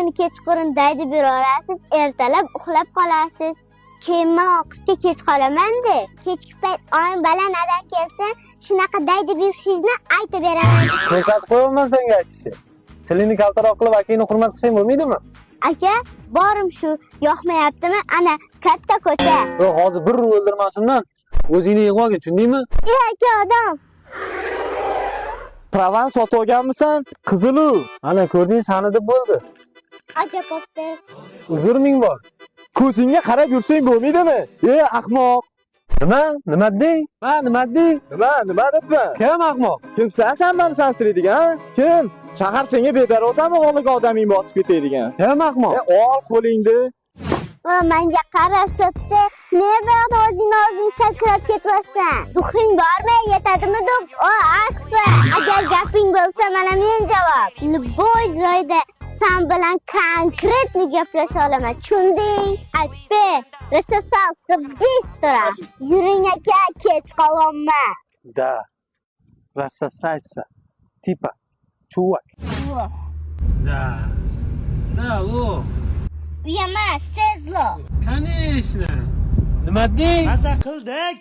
kuni kechqurun daydi berasiz, ertalab uxlab qolasiz. Keyin men o'qishga kech qolaman-da. Kechki payt oyim baland adam kelsa, shunaqa daydi berishingizni aytib beraman. Ko'rsatib qo'yaman senga aytishni. Tilini kaltaroq qilib akangni hurmat qilsang bo'lmaydimi? Aka, borim shu, yoqmayaptimi? Ana katta ko'cha. Yo'q, hozir bir ruh o'ldirmasimdan o'zingni yig'ib olgin, tushundingmi? Aka odam. Provans sotib olganmisan? Qizilu. Ana ko'rding, sani deb bo'ldi. Aka bo'pti. Uzr ming bor. Ko'zingga qarab yursang bo'lmaydimi? Ahmoq. Nima deding? Nima deding? Nima debman? Kim ahmoq? Kimsan sen meni sansiraydigan? Kim? Shahar senga bedarozami g'oliga odaming bosib ketadigan? Kim ahmoq? Ol qo'lingni. Menga qara sotdi. Ne bo'ldi o'zing sakrab ketmasdan? Duxing bormi? Yetadimi deb? O, asfa. Agar gaping bo'lsa, mana men javob. Любой joyda sen bilan konkretni gaplasha olaman. Tushunding? Aytdi. Rasasalsa bistro. Yuring aka, kech qolyapman. Da. Rassasaysa. Tipa. Chuvak. Da, o. Emas, sizlar. Конечно. Nima deding? Maza qildik.